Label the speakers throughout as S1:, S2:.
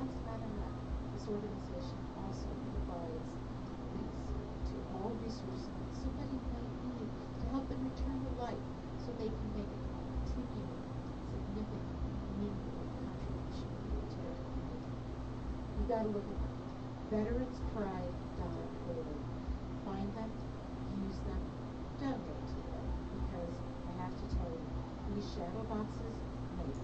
S1: that's not enough. This organization also provides links to all resources that somebody might need to help them return to life so they can make a continuing, significant, meaningful contribution to their community. You gotta look at them. VeteransPride.org. Find them, use them, donate to them, because I have to tell you, these shadow boxes make a difference.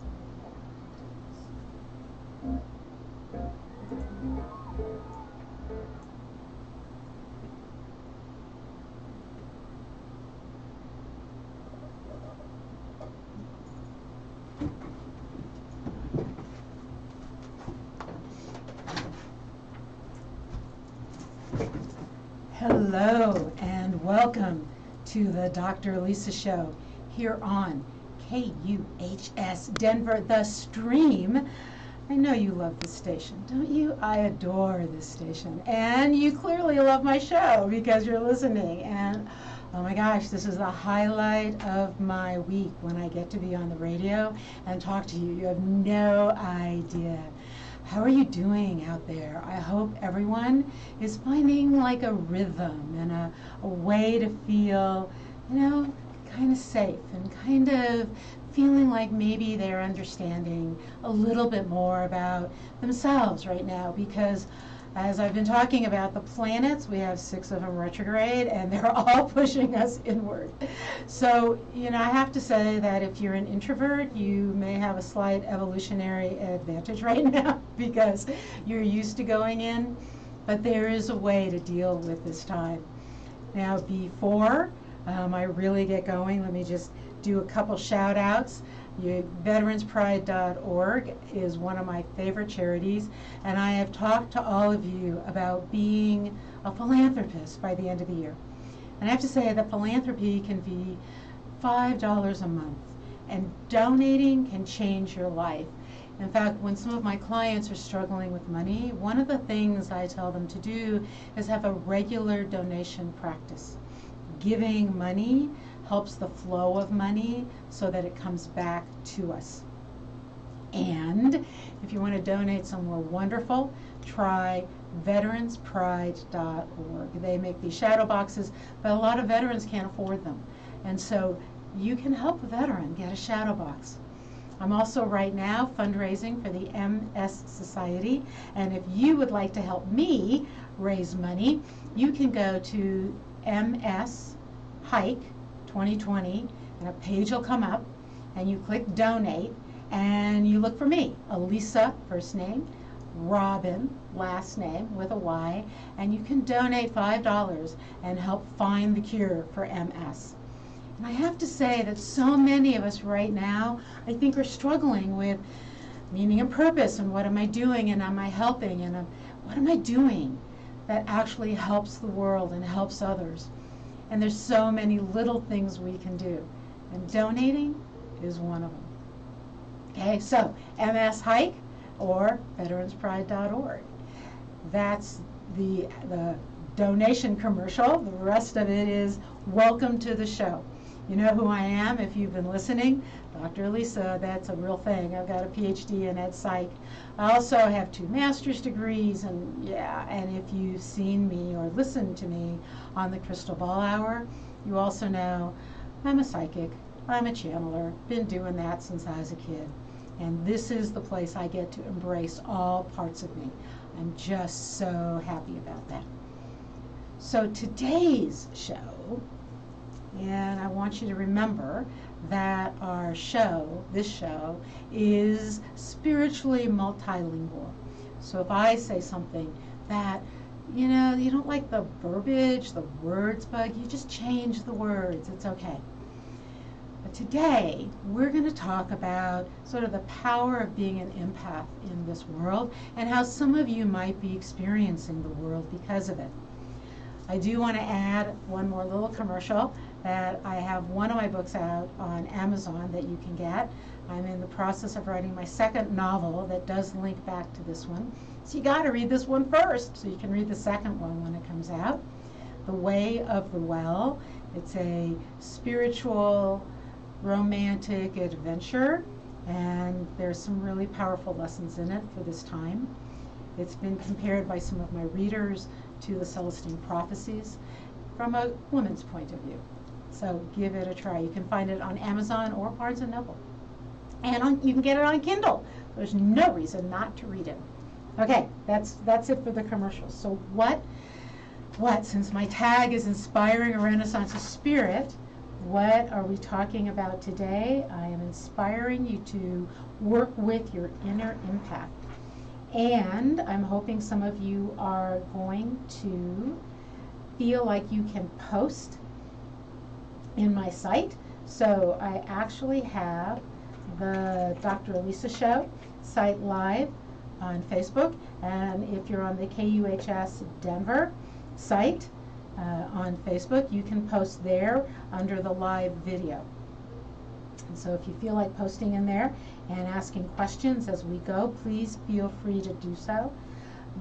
S2: Hello and welcome to the Dr. Lisa Show here on KUHS Denver, the stream. I know you love this station, don't you? I adore this station. And you clearly love my show because you're listening. And oh my gosh, this is the highlight of my week when I get to be on the radio and talk to you. You have no idea. How are you doing out there? I hope everyone is finding like a rhythm and a way to feel, kind of safe and kind of feeling like maybe they're understanding a little bit more about themselves right now, because as I've been talking about the planets, we have 6 of them retrograde and they're all pushing us inward. So, I have to say that if you're an introvert, you may have a slight evolutionary advantage right now because you're used to going in, but there is a way to deal with this time. Now, before I really get going, let me just do a couple shout outs. VeteransPride.org is one of my favorite charities, and I have talked to all of you about being a philanthropist by the end of the year. And I have to say that philanthropy can be $5 a month, and donating can change your life. In fact, when some of my clients are struggling with money, one of the things I tell them to do is have a regular donation practice. Giving money helps the flow of money so that it comes back to us. And if you want to donate somewhere wonderful, try VeteransPride.org. They make these shadow boxes, but a lot of veterans can't afford them. And so you can help a veteran get a shadow box. I'm also right now fundraising for the MS Society, and if you would like to help me raise money, you can go to MS Hike 2020, and a page will come up, and you click donate, and you look for me, Elisa, first name, Robin, last name with a Y, and you can donate $5 and help find the cure for MS. And I have to say that so many of us right now, I think, are struggling with meaning and purpose, and what am I doing, and am I helping, and what am I doing that actually helps the world and helps others. And there's so many little things we can do, and donating is one of them. Okay, so MS Hike or VeteransPride.org. That's the donation commercial. The rest of it is welcome to the show. You know who I am if you've been listening. Dr. Lisa, that's a real thing. I've got a PhD in Ed Psych. I also have 2 master's degrees, and if you've seen me or listened to me on the Crystal Ball Hour, you also know I'm a psychic, I'm a channeler, been doing that since I was a kid. And this is the place I get to embrace all parts of me. I'm just so happy about that. So today's show, and I want you to remember that our show, this show, is spiritually multilingual. So if I say something that, you don't like the verbiage, the words bug, you just change the words. It's okay. But today, we're going to talk about sort of the power of being an empath in this world and how some of you might be experiencing the world because of it. I do want to add one more little commercial that I have one of my books out on Amazon that you can get. I'm in the process of writing my 2nd novel that does link back to this one. So you got to read this one first so you can read the 2nd one when it comes out. The Way of the Well. It's a spiritual, romantic adventure, and there's some really powerful lessons in it for this time. It's been compared by some of my readers to the Celestine prophecies from a woman's point of view. So give it a try. You can find it on Amazon or Barnes & Noble. And you can get it on Kindle. There's no reason not to read it. Okay, that's it for the commercials. So what, since my tag is Inspiring a Renaissance of Spirit, what are we talking about today? I am inspiring you to work with your inner empath. And I'm hoping some of you are going to feel like you can post in my site. So I actually have the Dr. Elisa Show site live on Facebook, and if you're on the KUHS Denver site on Facebook, you can post there under the live video. And so if you feel like posting in there and asking questions as we go, please feel free to do so.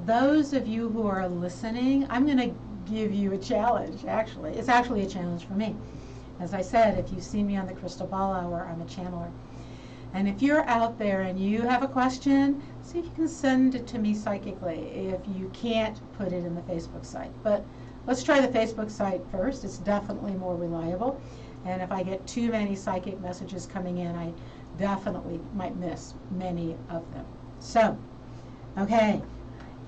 S2: Those of you who are listening, I'm going to give you a challenge, actually. It's actually a challenge for me. As I said, if you've seen me on the Crystal Ball Hour, I'm a channeler. And if you're out there and you have a question, see if you can send it to me psychically if you can't put it in the Facebook site. But let's try the Facebook site first. It's definitely more reliable. And if I get too many psychic messages coming in, I definitely might miss many of them. So, okay,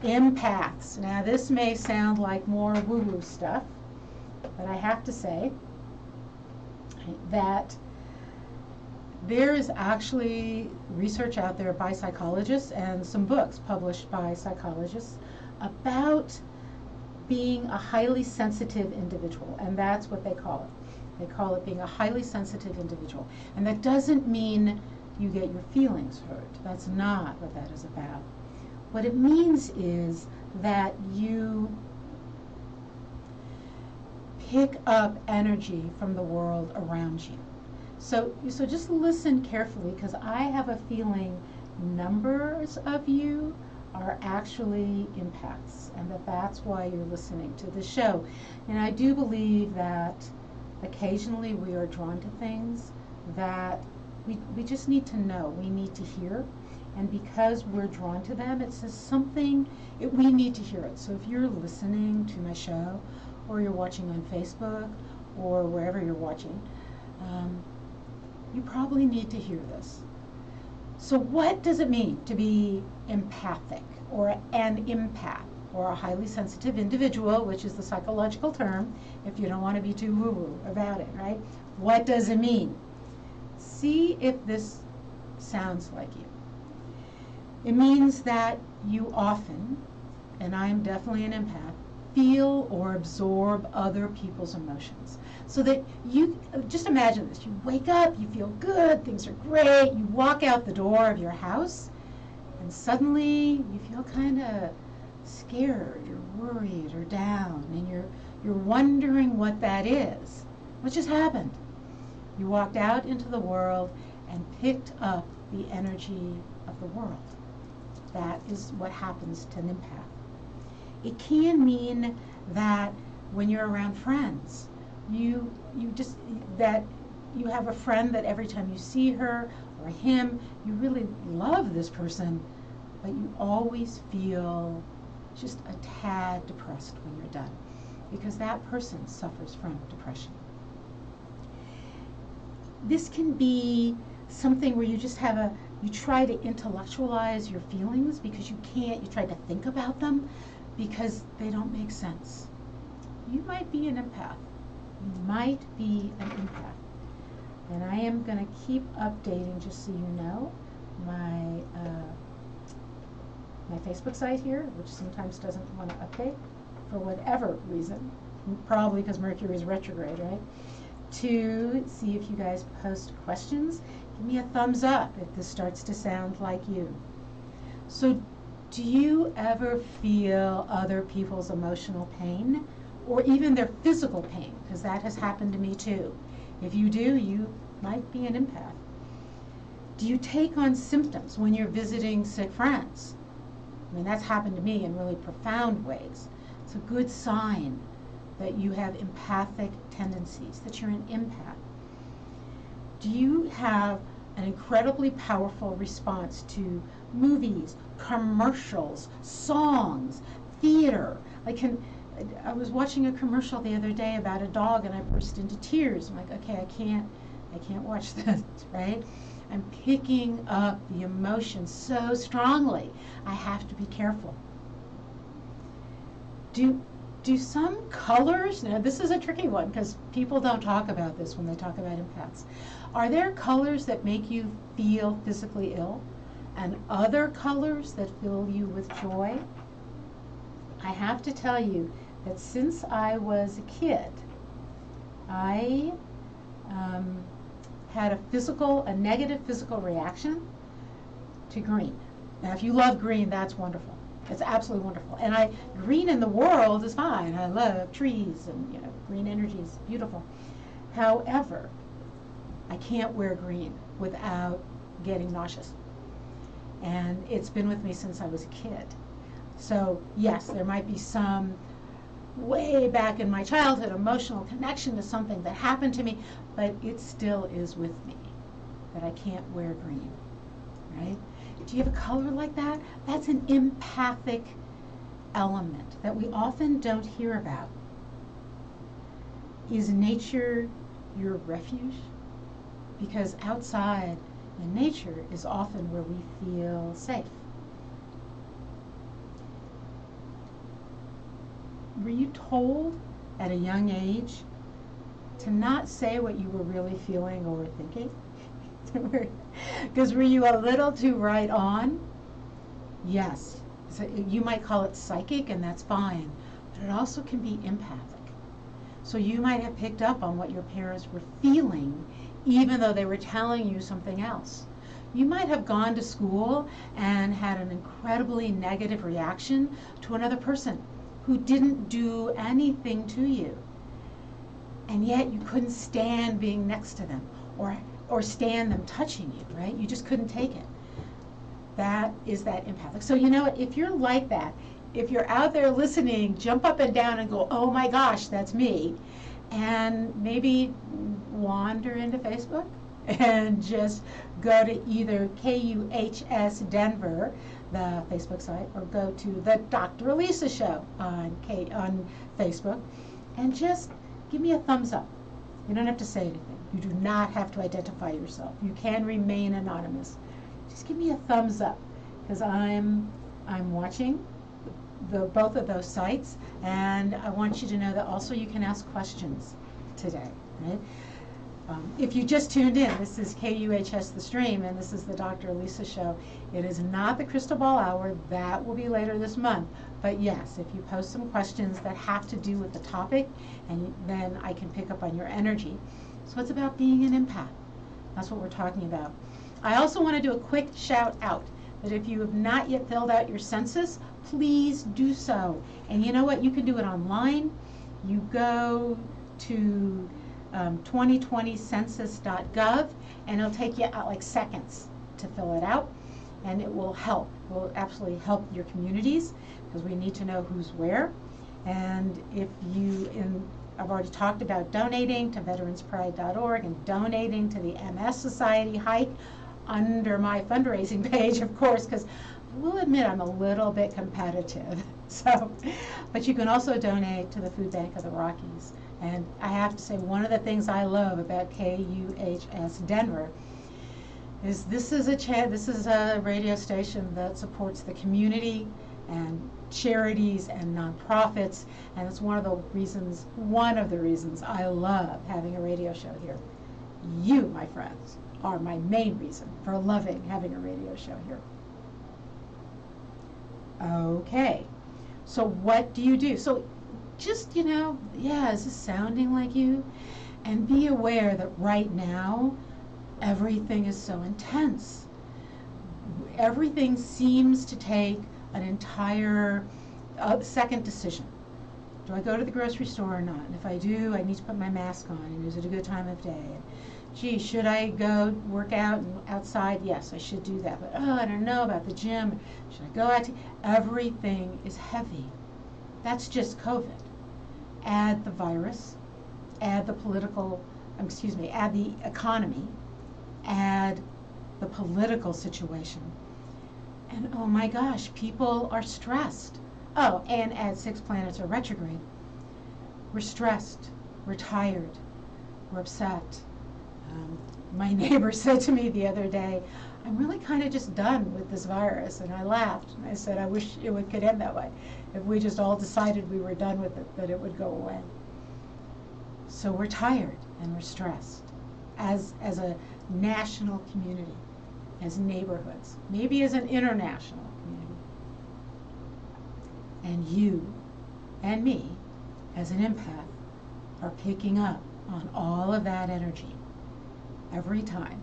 S2: empaths. Now this may sound like more woo-woo stuff, but I have to say that there is actually research out there by psychologists and some books published by psychologists about being a highly sensitive individual, and that's what they call it. They call it being a highly sensitive individual. And that doesn't mean you get your feelings hurt. That's not what that is about. What it means is that you pick up energy from the world around you. So just listen carefully, because I have a feeling numbers of you are actually empaths, and that's why you're listening to the show. And I do believe that occasionally we are drawn to things that we just need to know, we need to hear. And because we're drawn to them, it says something, we need to hear it. So if you're listening to my show, or you're watching on Facebook, or wherever you're watching, you probably need to hear this. So what does it mean to be empathic, or an empath, or a highly sensitive individual, which is the psychological term, if you don't want to be too woo-woo about it, right? What does it mean? See if this sounds like you. It means that you often, and I'm definitely an empath, feel or absorb other people's emotions. So that you, just imagine this, you wake up, you feel good, things are great, you walk out the door of your house, and suddenly you feel kind of scared, you're worried or down, and you're wondering what that is. What just happened? You walked out into the world and picked up the energy of the world. That is what happens to an empath. It can mean that when you're around friends, you have a friend that every time you see her or him, you really love this person, but you always feel just a tad depressed when you're done, because that person suffers from depression. This can be something where you just you try to intellectualize your feelings because you can't, you try to think about them because they don't make sense. You might be an empath. You might be an empath. And I am going to keep updating, just so you know, my Facebook site here, which sometimes doesn't want to update for whatever reason, probably because Mercury is retrograde, right? To see if you guys post questions. Give me a thumbs up if this starts to sound like you. So do you ever feel other people's emotional pain, or even their physical pain? Because that has happened to me too. If you do, you might be an empath. Do you take on symptoms when you're visiting sick friends? I mean, that's happened to me in really profound ways. It's a good sign that you have empathic tendencies, that you're an empath. Do you have an incredibly powerful response to movies, commercials, songs, theater. I was watching a commercial the other day about a dog and I burst into tears. I'm like, okay, I can't watch this, right? I'm picking up the emotion so strongly. I have to be careful. Do some colors, now this is a tricky one because people don't talk about this when they talk about empaths. Are there colors that make you feel physically ill and other colors that fill you with joy? I have to tell you that since I was a kid, I had a negative physical reaction to green. Now if you love green, that's wonderful. It's absolutely wonderful. And green in the world is fine. I love trees and green energy is beautiful. However, I can't wear green without getting nauseous. And it's been with me since I was a kid. So yes, there might be some way back in my childhood emotional connection to something that happened to me, but it still is with me that I can't wear green, right? Do you have a color like that? That's an empathic element that we often don't hear about. Is nature your refuge? Because outside in nature is often where we feel safe. Were you told at a young age to not say what you were really feeling or thinking? Because were you a little too right on? Yes. So you might call it psychic, and that's fine, but it also can be empathic. So you might have picked up on what your parents were feeling, even though they were telling you something else. You might have gone to school and had an incredibly negative reaction to another person who didn't do anything to you, and yet you couldn't stand being next to them or stand them touching you, right? You just couldn't take it. That is that empathic. So you know what, if you're like that, if you're out there listening, jump up and down and go, oh my gosh, that's me. And maybe wander into Facebook and just go to either KUHS Denver, the Facebook site, or go to the Dr. Elisa Show on Facebook, and just give me a thumbs up. You don't have to say anything. You do not have to identify yourself. You can remain anonymous. Just give me a thumbs up, because I'm watching both of those sites, and I want you to know that also you can ask questions today, right? If you just tuned in, this is KUHS The Stream, and this is the Dr. Elisa Show. It is not the Crystal Ball Hour. That will be later this month. But yes, if you post some questions that have to do with the topic, and then I can pick up on your energy. So it's about being an empath. That's what we're talking about. I also want to do a quick shout out that if you have not yet filled out your census, please do so. And you know what? You can do it online. You go to 2020census.gov, and it'll take you like seconds to fill it out, and it will help. It will absolutely help your communities, because we need to know who's where. And if I've already talked about donating to veteranspride.org and donating to the MS Society hike under my fundraising page, of course, because I will admit I'm a little bit competitive. So, but you can also donate to the Food Bank of the Rockies. And I have to say, one of the things I love about KUHS Denver is this is a radio station that supports the community and charities and nonprofits, and it's one of the reasons I love having a radio show here. You, my friends, are my main reason for loving having a radio show here. Okay, so what do you do? So just, is this sounding like you? And be aware that right now, everything is so intense. Everything seems to take an entire second decision. Do I go to the grocery store or not? And if I do, I need to put my mask on. And is it a good time of day? And, gee, should I go work out outside? Yes, I should do that. But, I don't know about the gym. Should I go out? Everything is heavy. That's just COVID. Add the virus, add the add the economy, add the political situation. And oh my gosh, people are stressed. Oh, and as 6 planets are retrograde, we're stressed, we're tired, we're upset. My neighbor said to me the other day, I'm really kind of just done with this virus. And I laughed. And I said, I wish it could end that way. If we just all decided we were done with it, that it would go away. So we're tired and we're stressed as a national community, as neighborhoods, maybe as an international community. And you and me, as an empath, are picking up on all of that energy every time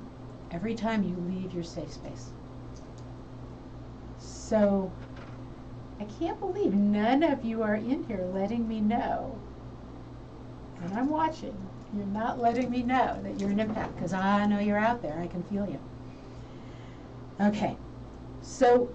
S2: you leave your safe space. So I can't believe none of you are in here letting me know, and I'm watching, you're not letting me know that you're an empath, because I know you're out there, I can feel you. Okay, so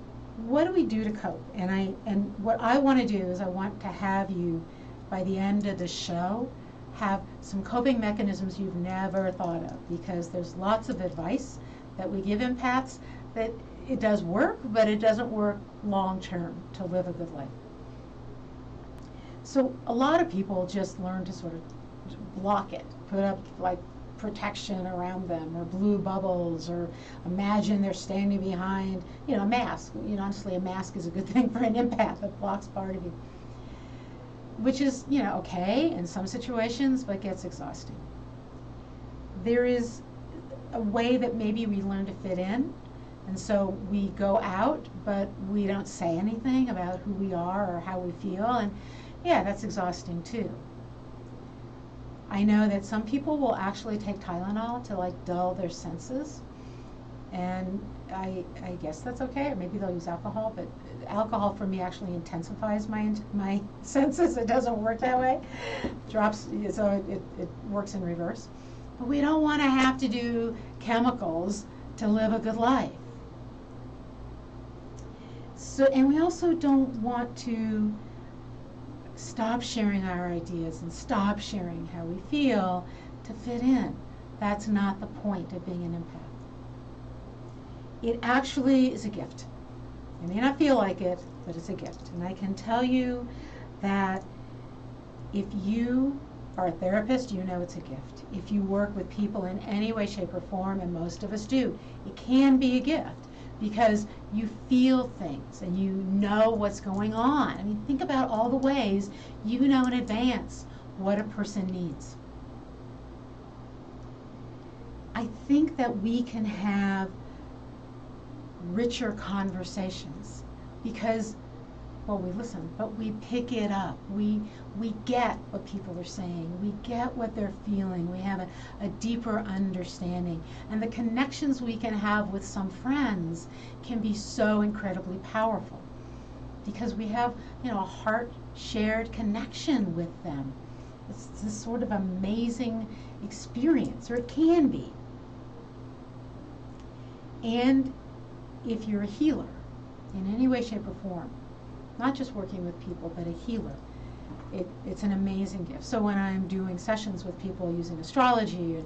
S2: what do we do to cope? And what I want to do is I want to have you, by the end of the show, have some coping mechanisms you've never thought of, because there's lots of advice that we give empaths that it does work, but it doesn't work long term to live a good life. So a lot of people just learn to sort of block it, put up like protection around them, or blue bubbles, or imagine they're standing behind, a mask. Honestly, a mask is a good thing for an empath. It blocks part of you, which is, okay in some situations, but gets exhausting. There is a way that maybe we learn to fit in, and so we go out, but we don't say anything about who we are or how we feel, and yeah, that's exhausting too. I know that some people will actually take Tylenol to dull their senses, and I guess that's okay, or maybe they'll use alcohol, but alcohol for me actually intensifies my senses. It doesn't work that way. Drops, so it works in reverse. But we don't want to have to do chemicals to live a good life. So, and we also don't want to stop sharing our ideas and stop sharing how we feel to fit in. That's not the point of being an empath. It actually is a gift. It may not feel like it, but it's a gift. And I can tell you that if you are a therapist, you know it's a gift. If you work with people in any way, shape, or form, and most of us do, it can be a gift because you feel things and you know what's going on. I mean, think about all the ways you know in advance what a person needs. I think that we can have richer conversations because, well, we listen, but we pick it up. We get what people are saying. We get what they're feeling. We have a deeper understanding. And the connections we can have with some friends can be so incredibly powerful because we have, a heart-shared connection with them. It's this sort of amazing experience, or it can be. And if you're a healer in any way, shape, or form, not just working with people, but a healer, it's an amazing gift. So when I'm doing sessions with people using astrology,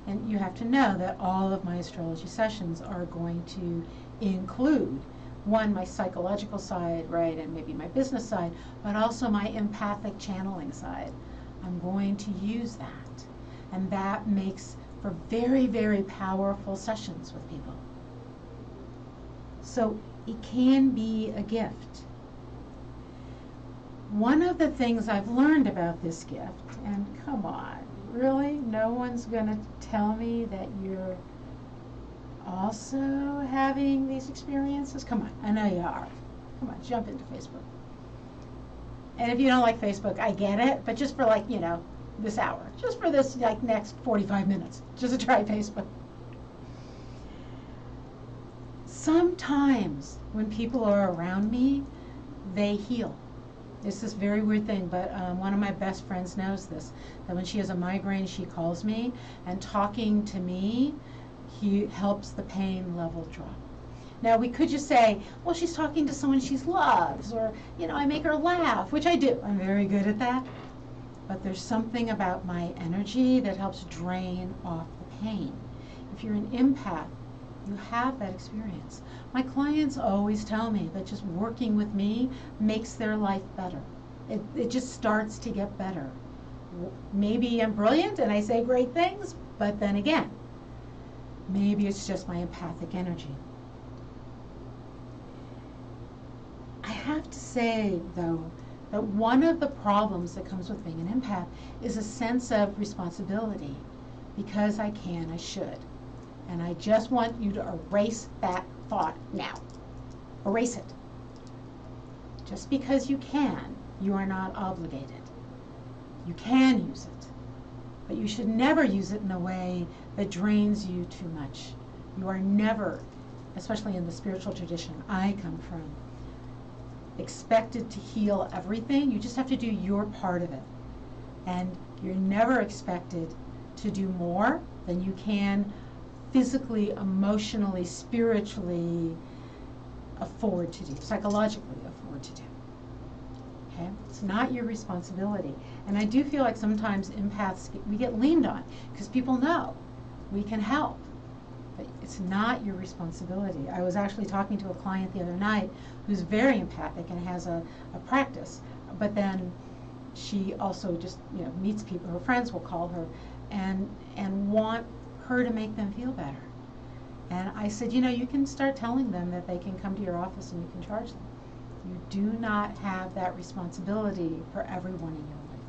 S2: and you have to know that all of my astrology sessions are going to include, one, my psychological side, right, and maybe my business side, but also my empathic channeling side. I'm going to use that. And that makes for very, very powerful sessions with people. So it can be a gift. One of the things I've learned about this gift, and come on, really? No one's going to tell me that you're also having these experiences? Come on, I know you are. Come on, jump into Facebook. And if you don't like Facebook, I get it, but just for this hour, just for this next 45 minutes, just to try Facebook. Sometimes when people are around me, they heal. It's this very weird thing, but one of my best friends knows this, that when she has a migraine, she calls me, and talking to me, he helps the pain level drop. Now, we could just say, well, she's talking to someone she loves, or, I make her laugh, which I do. I'm very good at that. But there's something about my energy that helps drain off the pain. If you're an empath, You have that experience. My clients always tell me that just working with me makes their life better. It just starts to get better. Maybe I'm brilliant and I say great things, but then again, maybe it's just my empathic energy. I have to say, though, that one of the problems that comes with being an empath is a sense of responsibility. Because I can, I should. And I just want you to erase that thought now. Erase it. Just because you can, you are not obligated. You can use it, but you should never use it in a way that drains you too much. You are never, especially in the spiritual tradition I come from, expected to heal everything. You just have to do your part of it. And you're never expected to do more than you can physically, emotionally, spiritually afford to do, psychologically afford to do. Okay? It's not your responsibility. And I do feel like sometimes empaths, we get leaned on because people know we can help. But it's not your responsibility. I was actually talking to a client the other night who's very empathic and has a practice, but then she also just, meets people, her friends will call her and want her to make them feel better. And I said, you can start telling them that they can come to your office and you can charge them. You do not have that responsibility for everyone in your life.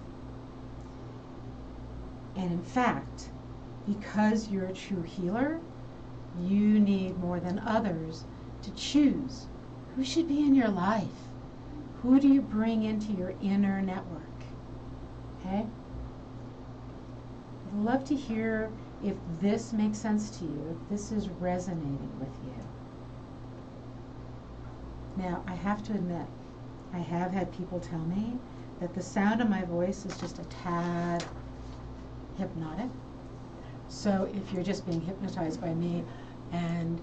S2: And in fact, because you're a true healer, you need more than others to choose who should be in your life. Who do you bring into your inner network? Okay? I'd love to hear if this makes sense to you, if this is resonating with you. Now, I have to admit, I have had people tell me that the sound of my voice is just a tad hypnotic. So if you're just being hypnotized by me and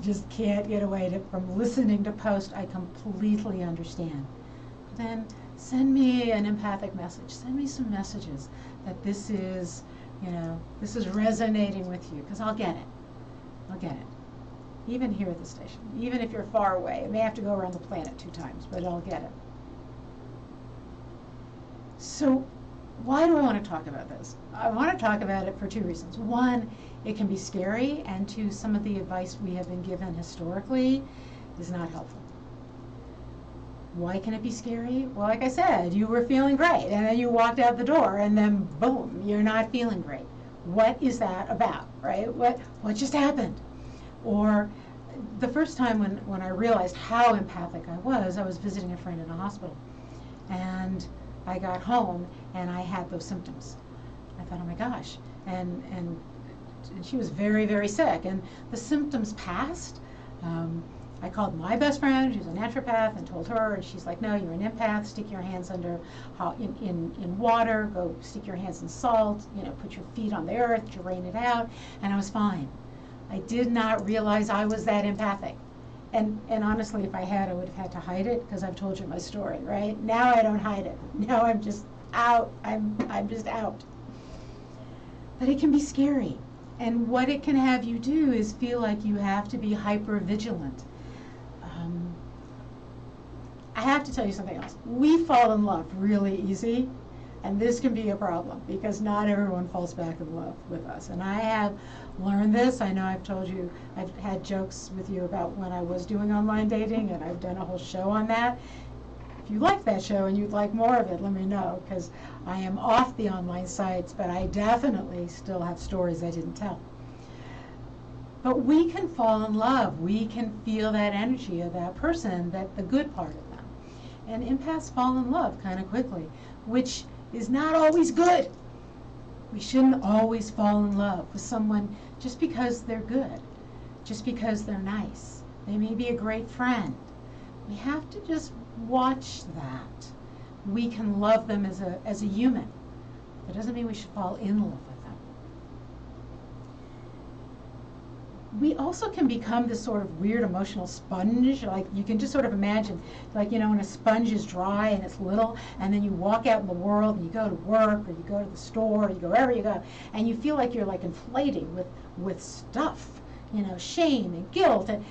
S2: just can't get away from listening to post, I completely understand. Then send me an empathic message. Send me some messages that this is, this is resonating with you, because I'll get it. I'll get it. Even here at the station, even if you're far away. I may have to go around the planet 2 times, but I'll get it. So why do I want to talk about this? I want to talk about it for 2 reasons. 1, it can be scary, and 2, some of the advice we have been given historically is not helpful. Why can it be scary? Well, like I said, you were feeling great, and then you walked out the door, and then boom, you're not feeling great. What is that about, right? What just happened? Or the first time when I realized how empathic I was visiting a friend in a hospital. And I got home and I had those symptoms. I thought, oh my gosh. And she was very, very sick. And the symptoms passed. I called my best friend, who's a naturopath, and told her, and she's like, no, you're an empath. Stick your hands under in water. Go stick your hands in salt. Put your feet on the earth, drain it out. And I was fine. I did not realize I was that empathic. And honestly, if I had, I would have had to hide it, because I've told you my story, right? Now I don't hide it. Now I'm just out. I'm just out. But it can be scary. And what it can have you do is feel like you have to be hyper vigilant. I have to tell you something else. We fall in love really easy. And this can be a problem because not everyone falls back in love with us. And I have learned this. I know I've told you, I've had jokes with you about when I was doing online dating, and I've done a whole show on that. If you like that show and you'd like more of it, let me know, because I am off the online sites, but I definitely still have stories I didn't tell. But we can fall in love. We can feel that energy of that person, the good part of them. And empaths fall in love kind of quickly, which is not always good. We shouldn't always fall in love with someone just because they're good, just because they're nice. They may be a great friend. We have to just watch that. We can love them as a human. That doesn't mean we should fall in love with them. We also can become this sort of weird emotional sponge. Like you can just sort of imagine, like, when a sponge is dry and it's little, and then you walk out in the world and you go to work or you go to the store or you go wherever you go, and you feel like you're like inflating with stuff. shame and guilt and,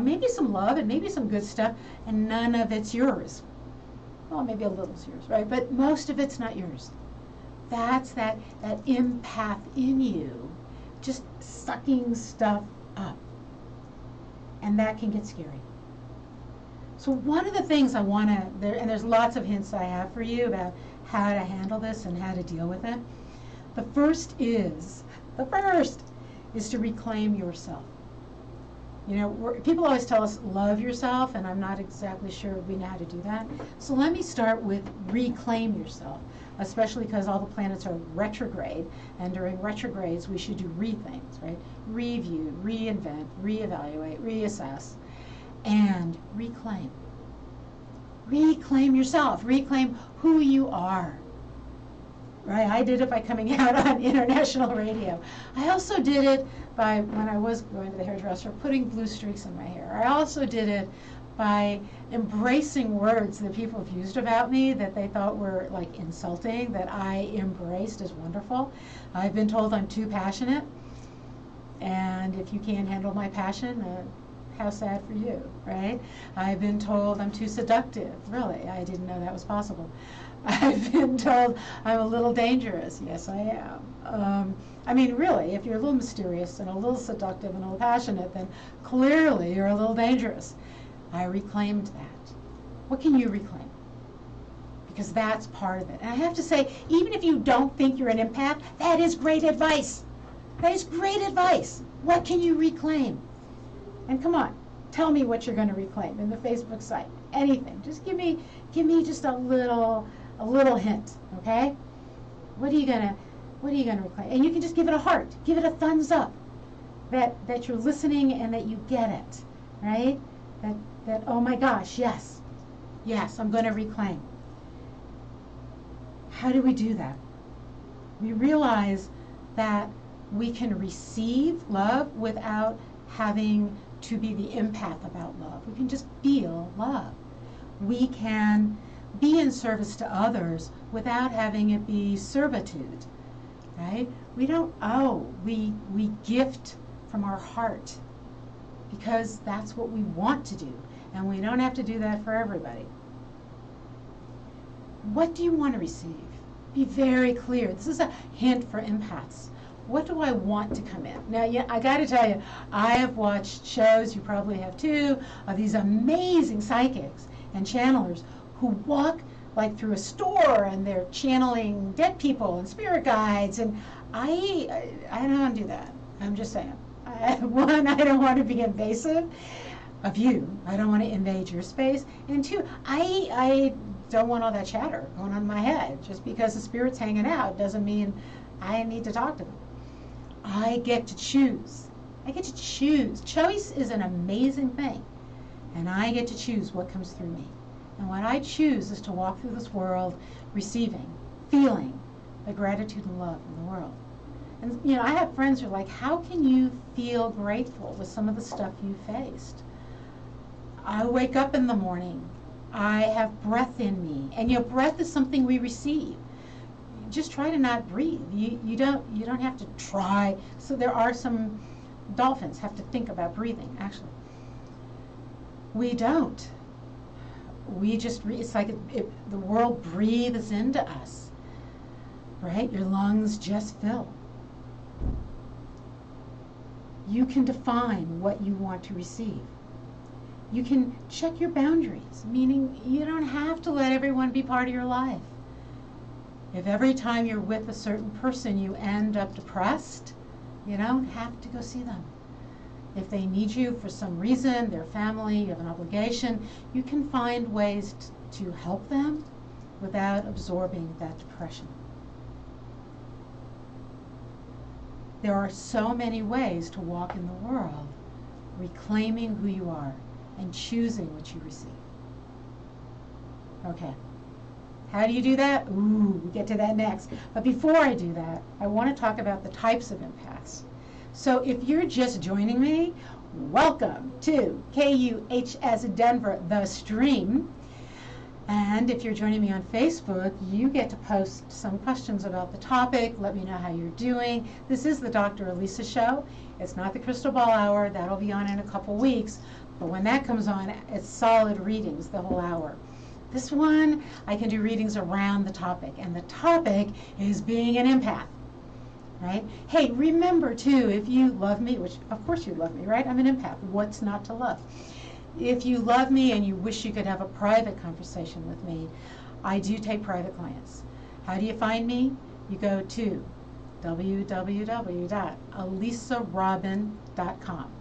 S2: maybe some love and maybe some good stuff, and none of it's yours. Well, maybe a little's yours, right? But most of it's not yours. That's that empath in you just sucking stuff up. And that can get scary. So one of the things I want to, and there's lots of hints I have for you about how to handle this and how to deal with it. The first is to reclaim yourself. People always tell us, love yourself, and I'm not exactly sure we know how to do that. So let me start with reclaim yourself, especially because all the planets are retrograde, and during retrogrades we should do things, right? Review, reinvent, reevaluate, reassess, and reclaim. Reclaim yourself, reclaim who you are. Right, I did it by coming out on international radio. I also did it by, when I was going to the hairdresser, putting blue streaks in my hair. I also did it by embracing words that people have used about me that they thought were like insulting, that I embraced as wonderful. I've been told I'm too passionate, and if you can't handle my passion, how sad for you, right? I've been told I'm too seductive. Really, I didn't know that was possible. I've been told I'm a little dangerous. Yes, I am. Really, if you're a little mysterious and a little seductive and a little passionate, then clearly you're a little dangerous. I reclaimed that. What can you reclaim? Because that's part of it. And I have to say, even if you don't think you're an empath, that is great advice. That is great advice. What can you reclaim? And come on, tell me what you're going to reclaim in the Facebook site. Anything. Just give me just a little hint, okay? What are you gonna reclaim? And you can just give it a heart, give it a thumbs up, that you're listening and that you get it, right? That oh my gosh, yes, I'm going to reclaim. How do we do that? We realize that we can receive love without having to be the empath about love. We can just feel love. We can be in service to others without having it be servitude, right? We don't owe. We gift from our heart because that's what we want to do, and we don't have to do that for everybody. What do you want to receive? Be very clear. This is a hint for empaths. What do I want to come in? Now, I got to tell you, I have watched shows, you probably have too, of these amazing psychics and channelers who walk like through a store and they're channeling dead people and spirit guides, and I don't want to do that. I'm just saying. One, I don't want to be invasive of you. I don't want to invade your space. And two, I don't want all that chatter going on in my head. Just because the spirit's hanging out doesn't mean I need to talk to them. I get to choose. I get to choose. Choice is an amazing thing. And I get to choose what comes through me. And what I choose is to walk through this world receiving, feeling the gratitude and love in the world. And I have friends who are like, how can you feel grateful with some of the stuff you faced? I wake up in the morning. I have breath in me. And breath is something we receive. Just try to not breathe. You don't have to try. So there are some dolphins have to think about breathing, actually. We don't. We just, it's like the world breathes into us, right? Your lungs just fill. You can define what you want to receive. You can check your boundaries, meaning you don't have to let everyone be part of your life. If every time you're with a certain person you end up depressed, you don't have to go see them. If they need you for some reason, their family, you have an obligation, you can find ways to help them without absorbing that depression. There are so many ways to walk in the world, reclaiming who you are and choosing what you receive. Okay. How do you do that? Ooh, we get to that next. But before I do that, I want to talk about the types of empaths. So if you're just joining me, welcome to KUHS Denver, The Stream. And if you're joining me on Facebook, you get to post some questions about the topic. Let me know how you're doing. This is the Dr. Elisa Show. It's not the Crystal Ball Hour. That'll be on in a couple weeks. But when that comes on, it's solid readings the whole hour. This one, I can do readings around the topic. And the topic is being an empath. Right? Hey, remember too, if you love me, which of course you love me, right? I'm an empath. What's not to love? If you love me and you wish you could have a private conversation with me, I do take private clients. How do you find me? You go to www.elisarobyn.com.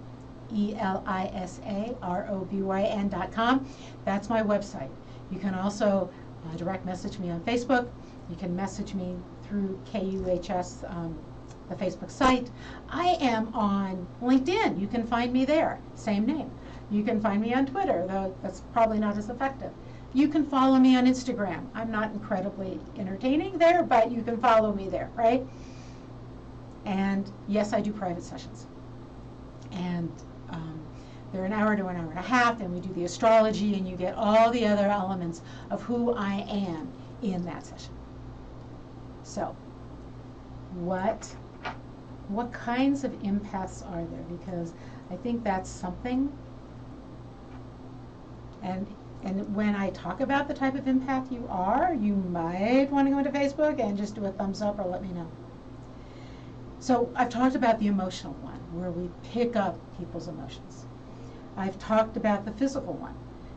S2: ELISAROBYN.com. That's my website. You can also direct message me on Facebook. You can message me through KUHS, the Facebook site. I am on LinkedIn. You can find me there. Same name. You can find me on Twitter, though that's probably not as effective. You can follow me on Instagram. I'm not incredibly entertaining there, but you can follow me there, right? And yes, I do private sessions. And they're an hour to an hour and a half, and we do the astrology, and you get all the other elements of who I am in that session. So, what kinds of empaths are there? Because I think that's something. And when I talk about the type of empath you are, you might want to go into Facebook and just do a thumbs up or let me know. So I've talked about the emotional one, where we pick up people's emotions. I've talked about the physical one.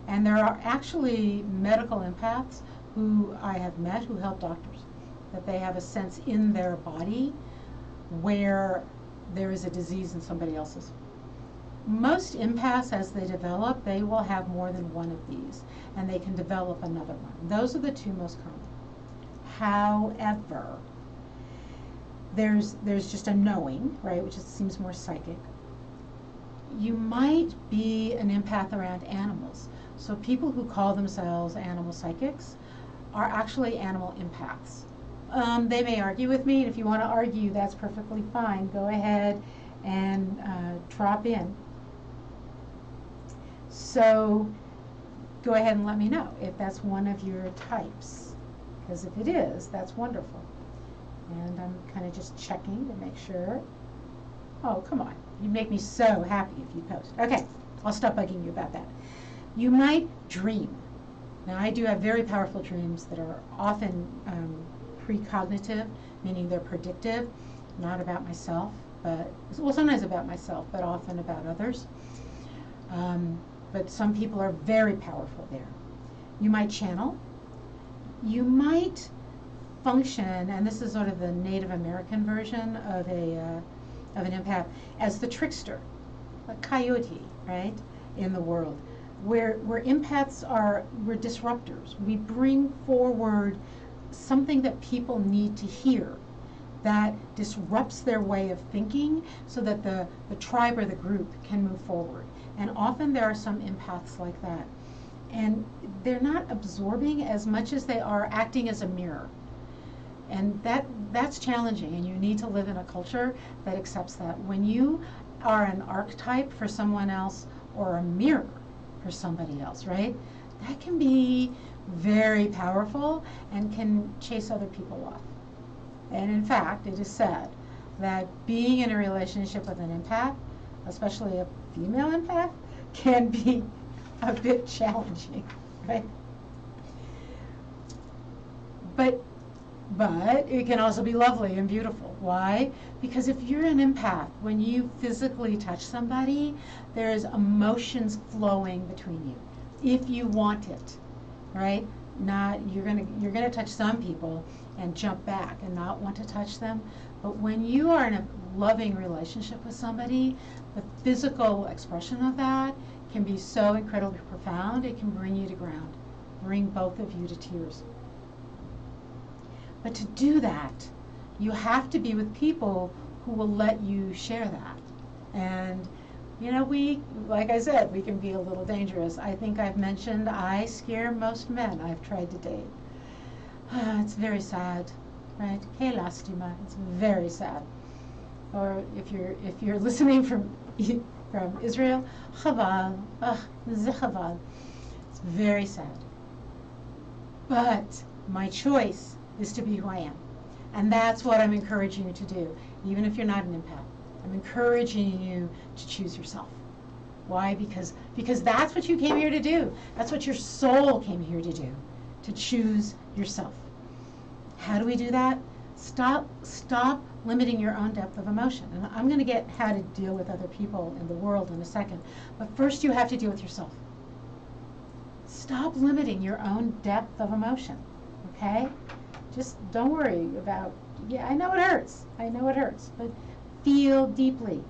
S2: And there are actually medical empaths who I have met who help doctors, that they have a sense in their body where there is a disease in somebody else's. Most empaths, as they develop, they will have more than one of these, and they can develop another one. Those are the two most common. However, there's just a knowing, right, which seems more psychic. You might be an empath around animals. So people who call themselves animal psychics are actually animal empaths. They may argue with me, and if you want to argue, that's perfectly fine. Go ahead and drop in. So go ahead and let me know if that's one of your types, because if it is, that's wonderful. And I'm kind of just checking to make sure. Oh, come on. You make me so happy if you post. Okay, I'll stop bugging you about that. You might dream. Now, I do have very powerful dreams that are often precognitive, meaning they're predictive, not about myself, but, well, sometimes about myself, but often about others. But some people are very powerful there. You might channel. You might function, and this is sort of the Native American version of an empath, as the trickster, a coyote, right, in the world, where empaths we're disruptors. We bring forward something that people need to hear that disrupts their way of thinking so that the tribe or the group can move forward. And often there are some empaths like that. And they're not absorbing as much as they are acting as a mirror. And that's challenging, and you need to live in a culture that accepts that. When you are an archetype for someone else or a mirror for somebody else, right? That can be very powerful and can chase other people off. And in fact, it is said that being in a relationship with an empath, especially a female empath, can be a bit challenging, right? But it can also be lovely and beautiful. Why? Because if you're an empath, when you physically touch somebody, there's emotions flowing between you, if you want it, right? Not you're gonna touch some people and jump back and not want to touch them. But when you are in a loving relationship with somebody, the physical expression of that can be so incredibly profound, it can bring you to ground, bring both of you to tears. But to do that, you have to be with people who will let you share that. And, you know, like I said, we can be a little dangerous. I think I've mentioned I scare most men I've tried to date. It's very sad, right? Que lastima. It's very sad. Or if you're listening from Israel, chaval, ze chaval. It's very sad. but my choice is to be who I am. And that's what I'm encouraging you to do, even if you're not an empath. I'm encouraging you to choose yourself. Why? Because that's what you came here to do. That's what your soul came here to do, to choose yourself. How do we do that? Stop limiting your own depth of emotion. And I'm going to get how to deal with other people in the world in a second. But first you have to deal with yourself. Stop limiting your own depth of emotion, okay? Just don't worry about, yeah, I know it hurts. I know it hurts. But feel deeply.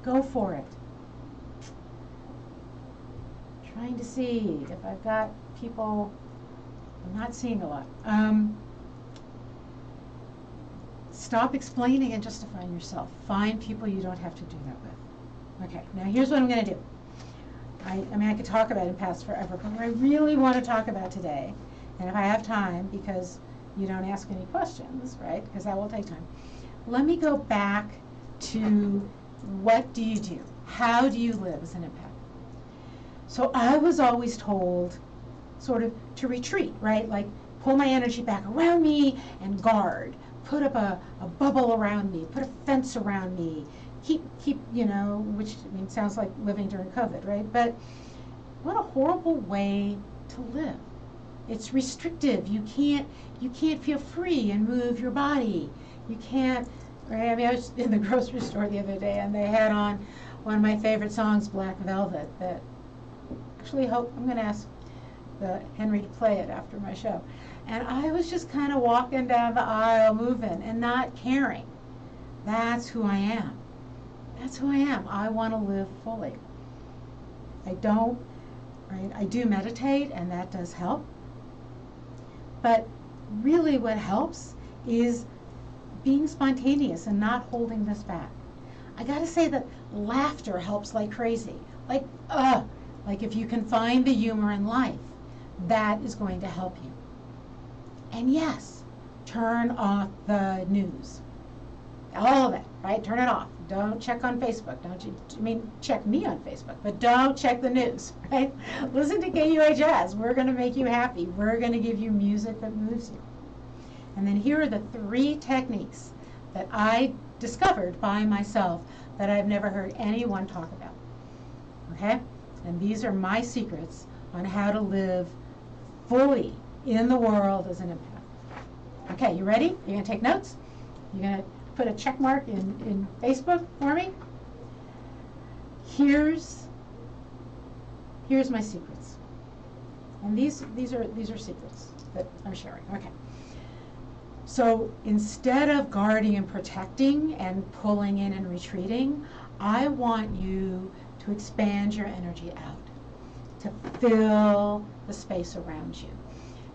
S2: Go for it. Trying to see if I've got people, I'm not seeing a lot. Stop explaining and justifying yourself. Find people you don't have to do that with. Okay, now here's what I'm going to do. I mean, I could talk about empaths forever, but what I really want to talk about today, and if I have time, because you don't ask any questions, right, because that will take time, let me go back to what do you do? How do you live as an empath? So I was always told sort of to retreat, right? Like pull my energy back around me and guard. Put up a bubble around me, put a fence around me, keep, you know, which I mean, sounds like living during COVID, right? But what a horrible way to live. It's restrictive. You can't feel free and move your body. You can't, right? I mean, I was in the grocery store the other day and they had on one of my favorite songs, Black Velvet, that actually hope I'm going to ask Henry to play it after my show. And I was just kind of walking down the aisle moving and not caring. That's who I am. That's who I am. I want to live fully. I don't, right? I do meditate and that does help. But really what helps is being spontaneous and not holding this back. I got to say that laughter helps like crazy. Like if you can find the humor in life, that is going to help you. And yes, turn off the news. All of it, right? Turn it off. Don't check on Facebook. Check me on Facebook, but don't check the news, right? Listen to KUHS. We're going to make you happy. We're going to give you music that moves you. And then here are the 3 techniques that I discovered by myself that I've never heard anyone talk about, okay? And these are my secrets on how to live fully in the world as an empath. Okay, you ready? You're going to take notes? You're going to put a check mark in Facebook for me? Here's my secrets. And these are secrets that I'm sharing. Okay. So instead of guarding and protecting and pulling in and retreating, I want you to expand your energy out, to fill the space around you.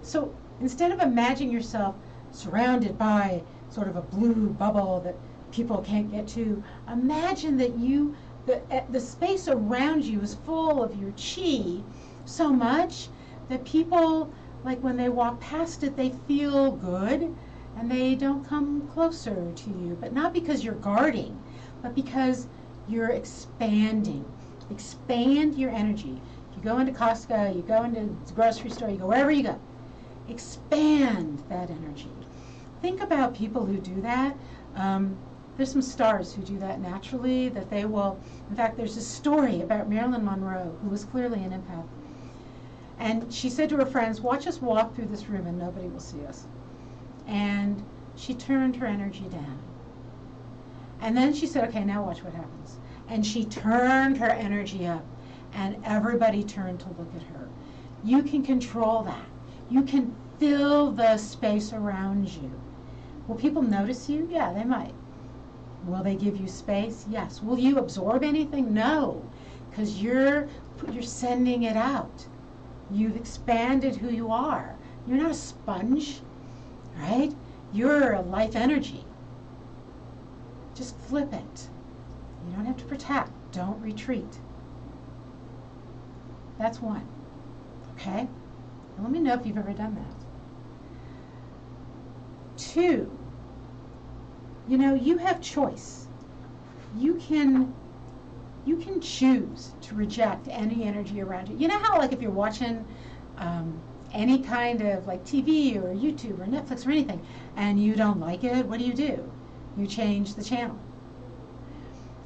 S2: So instead of imagining yourself surrounded by sort of a blue bubble that people can't get to, imagine that the space around you is full of your chi so much that people, like when they walk past it, they feel good and they don't come closer to you. But not because you're guarding, but because you're expanding. Expand your energy. You go into Costco, you go into the grocery store, you go wherever you go. Expand that energy. Think about people who do that. There's some stars who do that naturally, that they will, in fact, there's a story about Marilyn Monroe, who was clearly an empath. And she said to her friends, watch us walk through this room and nobody will see us. And she turned her energy down. And then she said, okay, now watch what happens. And she turned her energy up, and everybody turned to look at her. You can control that. You can fill the space around you. Will people notice you? Yeah, they might. Will they give you space? Yes. Will you absorb anything? No, because you're sending it out. You've expanded who you are. You're not a sponge, right? You're a life energy. Just flip it. You don't have to protect. Don't retreat. That's one. Okay? And let me know if you've ever done that. 2, you have choice. You can choose to reject any energy around you. You know how, like, if you're watching any kind of like TV or YouTube or Netflix or anything, and you don't like it, what do? You change the channel.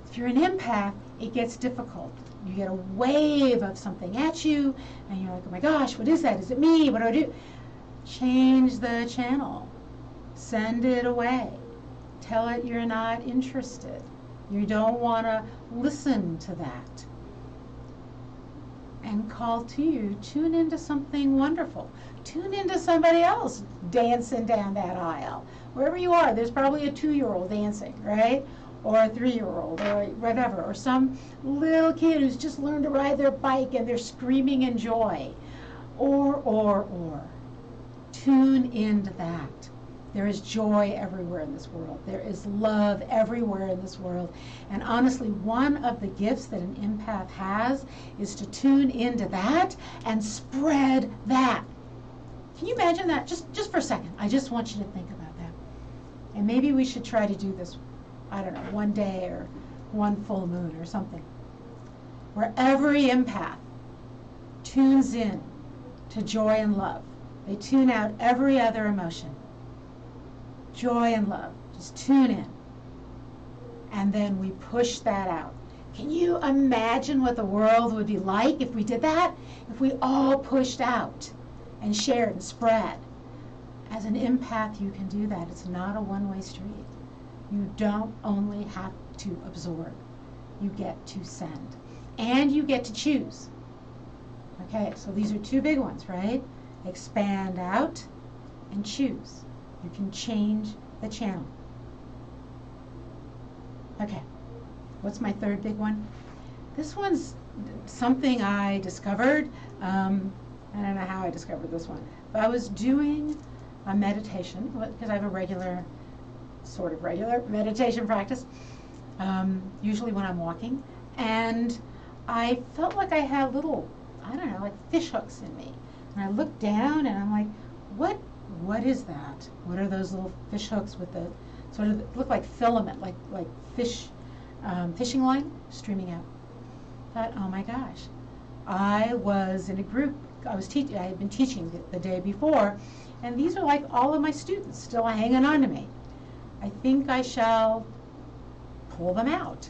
S2: If you're an empath, it gets difficult. You get a wave of something at you, and you're like, oh my gosh, what is that? Is it me? What do I do? Change the channel. Send it away. Tell it you're not interested. You don't want to listen to that. And call to you, tune into something wonderful. Tune into somebody else dancing down that aisle. Wherever you are, there's probably a 2-year-old dancing, right? Or a 3-year-old, or whatever, or some little kid who's just learned to ride their bike and they're screaming in joy. Or. Tune into that. There is joy everywhere in this world. There is love everywhere in this world. And honestly, one of the gifts that an empath has is to tune into that and spread that. Can you imagine that? Just for a second. I just want you to think about that. And maybe we should try to do this, I don't know, one day or one full moon or something, where every empath tunes in to joy and love. They tune out every other emotion. Joy and love. Just tune in. And then we push that out. Can you imagine what the world would be like if we did that? If we all pushed out and shared and spread. As an empath, you can do that. It's not a one-way street. You don't only have to absorb. You get to send. And you get to choose. Okay, so these are two big ones, right? Expand out and choose. You can change the channel. Okay, what's my third big one? This one's something I discovered. I don't know how I discovered this one, but I was doing a meditation because I have a sort of regular meditation practice, usually when I'm walking, and I felt like I had little, I don't know, like fish hooks in me. And I looked down and I'm like, what is that? What are those little fish hooks with the sort of look like filament, like fish, fishing line streaming out? I thought, oh my gosh. I was in a group, I had been teaching the day before, and these are like all of my students still hanging on to me. I think I shall pull them out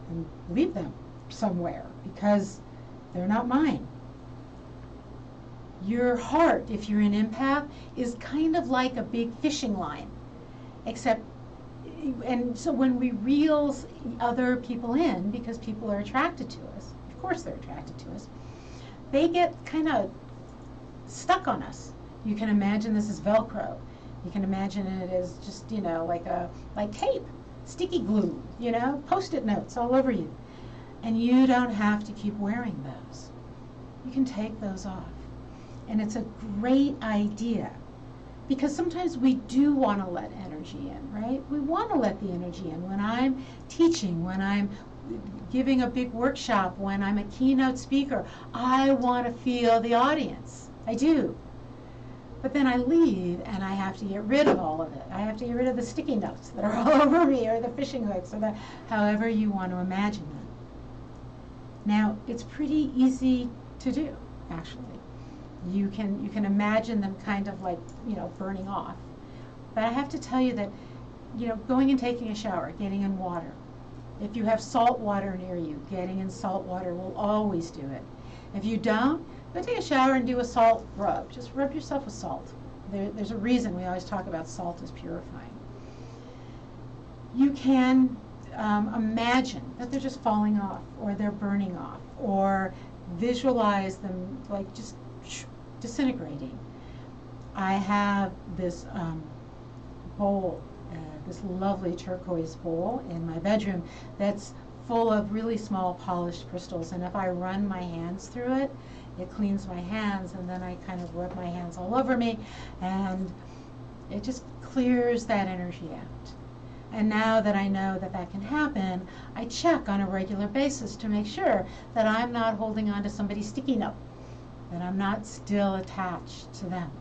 S2: and leave them somewhere because they're not mine. Your heart, if you're an empath, is kind of like a big fishing line, except, and so when we reel other people in, because people are attracted to us, of course they're attracted to us, they get kind of stuck on us. You can imagine this as Velcro. You can imagine it as just, like tape, sticky glue, Post-it notes all over you. And you don't have to keep wearing those. You can take those off. And it's a great idea because sometimes we do want to let energy in, right? We want to let the energy in. When I'm teaching, when I'm giving a big workshop, when I'm a keynote speaker, I want to feel the audience. I do. But then I leave and I have to get rid of all of it. I have to get rid of the sticky notes that are all over me, or the fishing hooks, or however you want to imagine them. Now, it's pretty easy to do, actually. You can imagine them kind of like, burning off. But I have to tell you that, going and taking a shower, getting in water. If you have salt water near you, getting in salt water will always do it. If you don't, go take a shower and do a salt rub. Just rub yourself with salt. There's a reason we always talk about salt as purifying. You can imagine that they're just falling off, or they're burning off, or visualize them like just disintegrating. I have this bowl, this lovely turquoise bowl in my bedroom that's full of really small polished crystals, and if I run my hands through it, it cleans my hands, and then I kind of rub my hands all over me, and it just clears that energy out. And now that I know that that can happen, I check on a regular basis to make sure that I'm not holding on to somebody's sticky note, that I'm not still attached to them.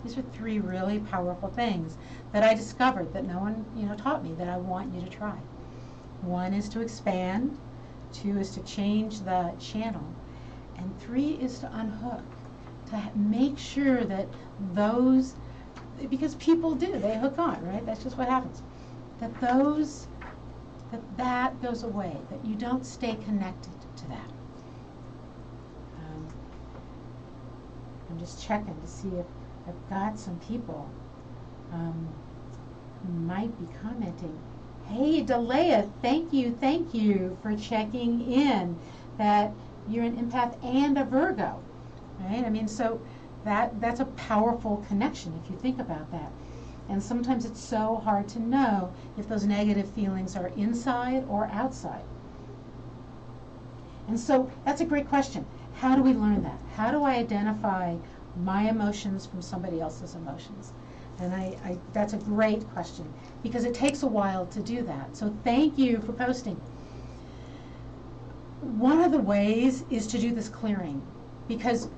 S2: These are 3 really powerful things that I discovered that no one, taught me, that I want you to try. 1 is to expand, 2 is to change the channel, and 3 is to unhook. make sure that those, because people do, they hook on, right? That's just what happens. That goes away, that you don't stay connected to that. I'm just checking to see if I've got some people who might be commenting. Hey, Delea, thank you for checking in that you're an empath and a Virgo, right? I mean, so that's a powerful connection if you think about that. And sometimes it's so hard to know if those negative feelings are inside or outside. And so that's a great question. How do we learn that? How do I identify my emotions from somebody else's emotions? And that's a great question because it takes a while to do that. So thank you for posting. One of the ways is to do this clearing because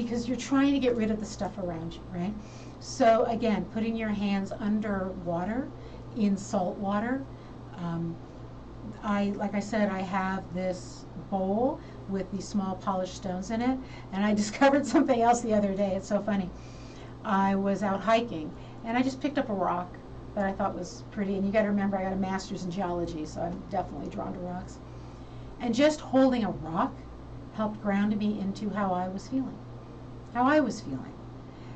S2: you're trying to get rid of the stuff around you, right? So again, putting your hands under water, in salt water. Like I said, I have this bowl with these small polished stones in it, and I discovered something else the other day. It's so funny. I was out hiking, and I just picked up a rock that I thought was pretty, and you got to remember I got a master's in geology, so I'm definitely drawn to rocks. And just holding a rock helped ground me into how I was feeling.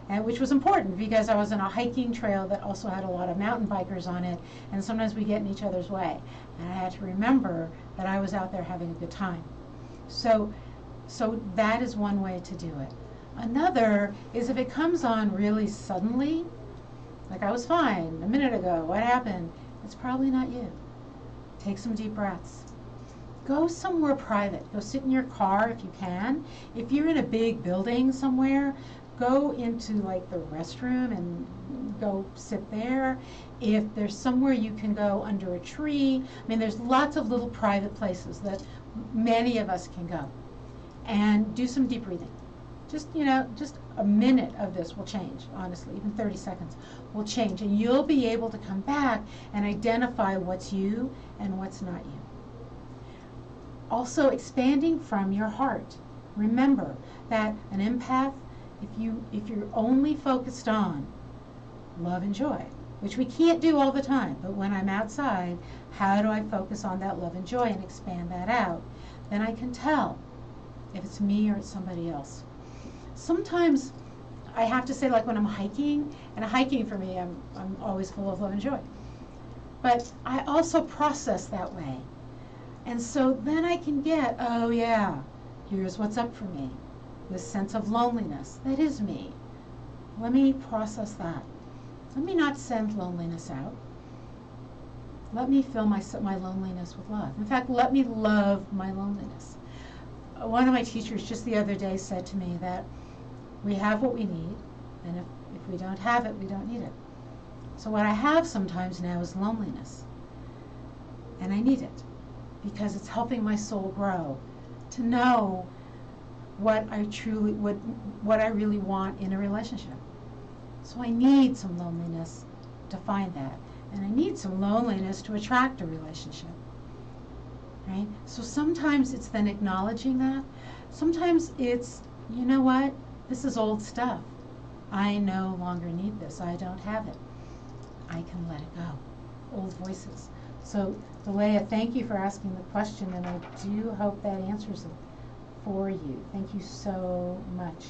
S2: And which was important because I was on a hiking trail that also had a lot of mountain bikers on it, and sometimes we get in each other's way. And I had to remember that I was out there having a good time. So that is one way to do it. Another is if it comes on really suddenly, like I was fine a minute ago, what happened? It's probably not you. Take some deep breaths. Go somewhere private. Go sit in your car if you can. If you're in a big building somewhere, go into like the restroom and go sit there. If there's somewhere you can go under a tree, I mean, there's lots of little private places that many of us can go. And do some deep breathing. Just a minute of this will change, honestly, even 30 seconds will change. And you'll be able to come back and identify what's you and what's not you. Also, expanding from your heart. Remember that an empath, if you're only focused on love and joy, which we can't do all the time, but when I'm outside, how do I focus on that love and joy and expand that out? Then I can tell if it's me or it's somebody else. Sometimes I have to say, like when I'm hiking, and hiking for me, I'm always full of love and joy. But I also process that way. And so then I can get, oh yeah, here's what's up for me. This sense of loneliness, that is me. Let me process that. Let me not send loneliness out. Let me fill my loneliness with love. In fact, let me love my loneliness. One of my teachers just the other day said to me that we have what we need, and if we don't have it, we don't need it. So what I have sometimes now is loneliness. And I need it because it's helping my soul grow to know what I really want in a relationship. So I need some loneliness to find that. And I need some loneliness to attract a relationship. Right? So sometimes it's then acknowledging that. Sometimes it's, you know what? This is old stuff. I no longer need this. I don't have it. I can let it go. Old voices. So, Delea, thank you for asking the question, and I do hope that answers it for you. Thank you so much.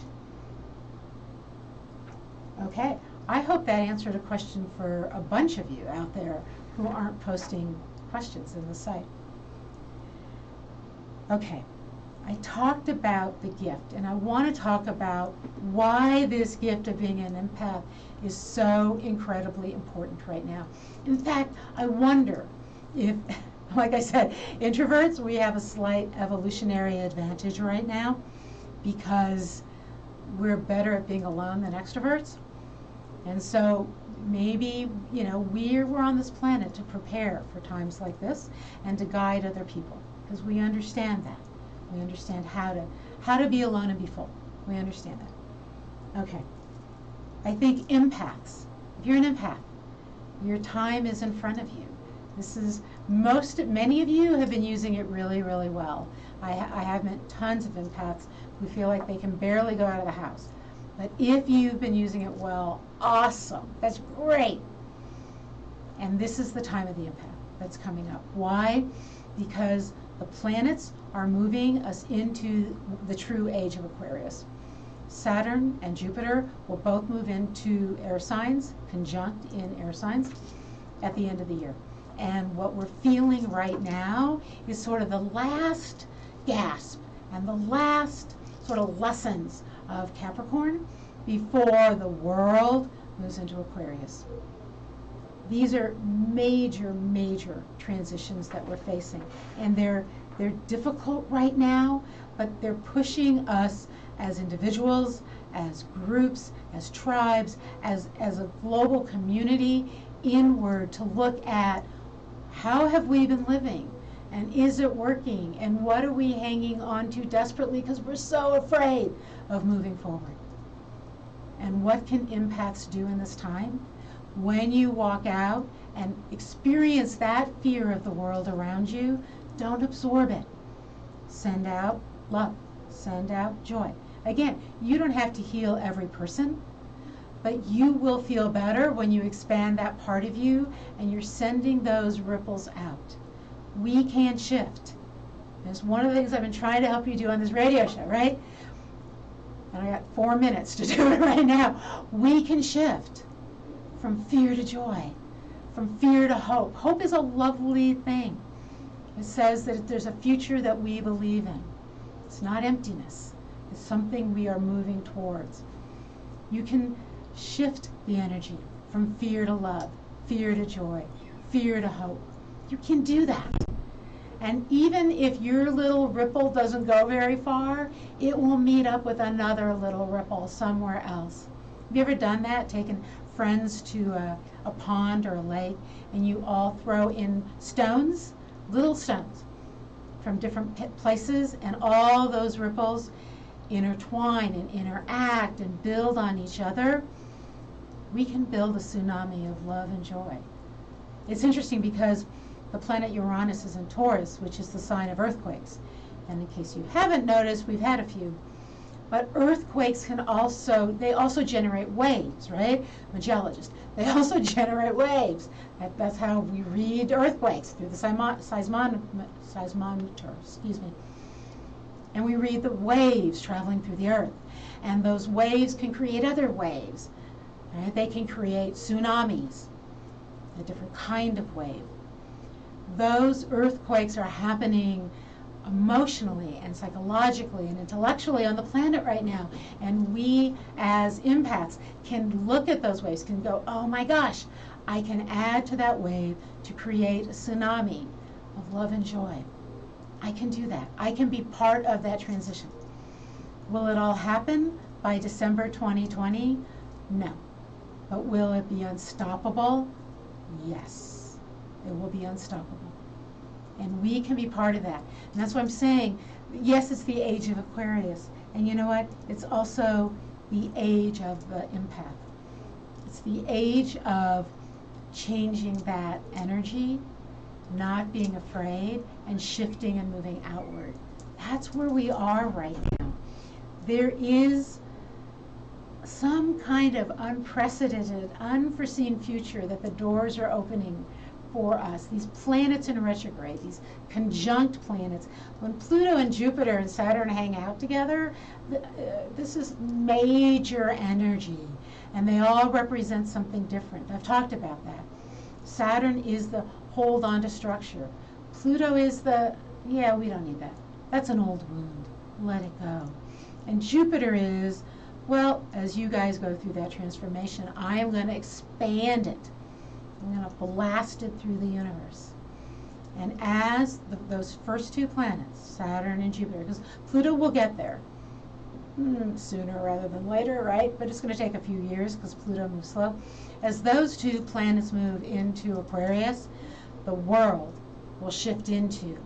S2: Okay, I hope that answered a question for a bunch of you out there who aren't posting questions in the site. Okay, I talked about the gift, and I want to talk about why this gift of being an empath is so incredibly important right now. In fact, I wonder if, like I said, introverts, we have a slight evolutionary advantage right now because we're better at being alone than extroverts. And so maybe, we're on this planet to prepare for times like this and to guide other people because we understand that. We understand how to be alone and be full. We understand that. Okay. I think empaths, if you're an empath, your time is in front of you. Many of you have been using it really, really well. I have met tons of empaths who feel like they can barely go out of the house. But if you've been using it well, awesome. That's great. And this is the time of the empath that's coming up. Why? Because the planets are moving us into the true age of Aquarius. Saturn and Jupiter will both move into air signs, conjunct in air signs, at the end of the year. And what we're feeling right now is sort of the last gasp and the last sort of lessons of Capricorn before the world moves into Aquarius. These are major, major transitions that we're facing. And they're difficult right now, but they're pushing us as individuals, as groups, as tribes, as a global community inward to look at how have we been living, and is it working, and what are we hanging on to desperately because we're so afraid of moving forward. And what can empaths do in this time? When you walk out and experience that fear of the world around you, don't absorb it. Send out love, send out joy. Again, you don't have to heal every person, but you will feel better when you expand that part of you and you're sending those ripples out. We can shift. It's one of the things I've been trying to help you do on this radio show, right? And I got 4 minutes to do it right now. We can shift from fear to joy, from fear to hope. Hope is a lovely thing. It says that there's a future that we believe in. It's not emptiness. It's something we are moving towards. You can shift the energy from fear to love, fear to joy, fear to hope. You can do that. And even if your little ripple doesn't go very far, it will meet up with another little ripple somewhere else. Have you ever done that? Taken friends to a pond or a lake, and you all throw in stones, little stones, from different places, and all those ripples intertwine and interact and build on each other. We can build a tsunami of love and joy. It's interesting because the planet Uranus is in Taurus, which is the sign of earthquakes. And in case you haven't noticed, we've had a few. But earthquakes can also, they also generate waves, right? I'm a geologist. They also generate waves. That's how we read earthquakes, through the seismometer, excuse me. And we read the waves traveling through the earth. And those waves can create other waves. Right? They can create tsunamis, a different kind of wave. Those earthquakes are happening emotionally and psychologically and intellectually on the planet right now. And we as empaths can look at those waves, can go, oh my gosh, I can add to that wave to create a tsunami of love and joy. I can do that. I can be part of that transition. Will it all happen by December 2020? No. But will it be unstoppable? Yes. It will be unstoppable. And we can be part of that. And that's what I'm saying. Yes, it's the age of Aquarius. And you know what? It's also the age of the empath. It's the age of changing that energy, not being afraid, and shifting and moving outward. That's where we are right now. There is some kind of unprecedented, unforeseen future that the doors are opening for us. These planets in retrograde, these conjunct planets. When Pluto and Jupiter and Saturn hang out together, this is major energy, and they all represent something different. I've talked about that. Saturn is the hold on to structure. Pluto is the, yeah, we don't need that. That's an old wound. Let it go. And Jupiter is, well, as you guys go through that transformation, I am going to expand it. I'm going to blast it through the universe. And as those first two planets, Saturn and Jupiter, because Pluto will get there sooner rather than later, right? But it's going to take a few years because Pluto moves slow. As those two planets move into Aquarius, the world will shift into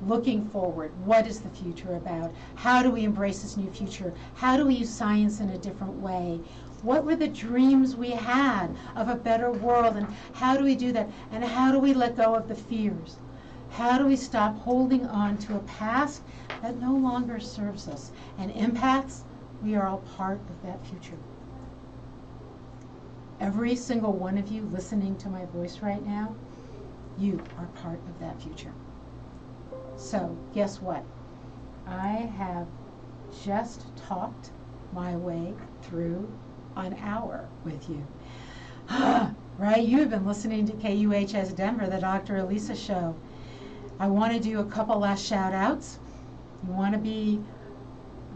S2: looking forward. What is the future about? How do we embrace this new future? How do we use science in a different way? What were the dreams we had of a better world, and how do we do that? And how do we let go of the fears? How do we stop holding on to a past that no longer serves us and impacts? We are all part of that future. Every single one of you listening to my voice right now, you are part of that future. So guess what? I have just talked my way through an hour with you. Right? You have been listening to KUHS Denver, the Dr. Elisa Show. I want to do a couple last shout outs. You want to be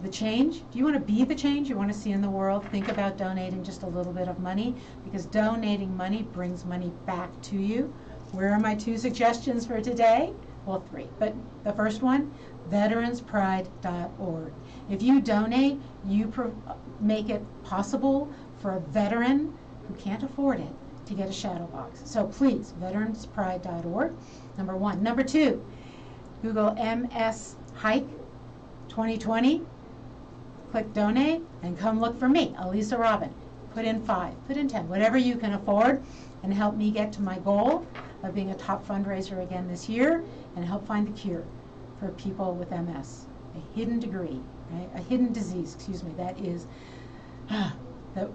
S2: the change? Do you want to be the change you want to see in the world? Think about donating just a little bit of money, because donating money brings money back to you. Where are my 2 suggestions for today? Well, 3. But the first one, veteranspride.org. If you donate, you make it possible for a veteran who can't afford it to get a shadow box. So please, veteranspride.org, number 1. Number 2, Google MS Hike 2020, click donate, and come look for me, Elisa Robin. Put in 5, put in 10, whatever you can afford, and help me get to my goal of being a top fundraiser again this year, and help find the cure for people with MS, a hidden degree, right? A hidden disease, excuse me, that is, that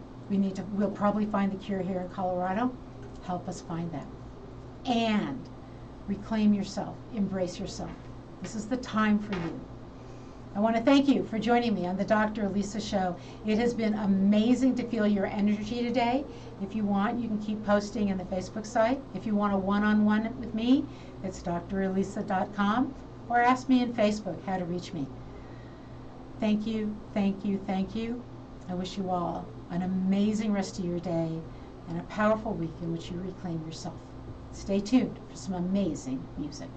S2: we'll probably find the cure here in Colorado. Help us find that. And reclaim yourself, embrace yourself. This is the time for you. I want to thank you for joining me on the Dr. Elisa Show. It has been amazing to feel your energy today. If you want, you can keep posting in the Facebook site. If you want a one-on-one with me, it's drelisa.com, or ask me in Facebook how to reach me. Thank you, thank you, thank you. I wish you all an amazing rest of your day and a powerful week in which you reclaim yourself. Stay tuned for some amazing music.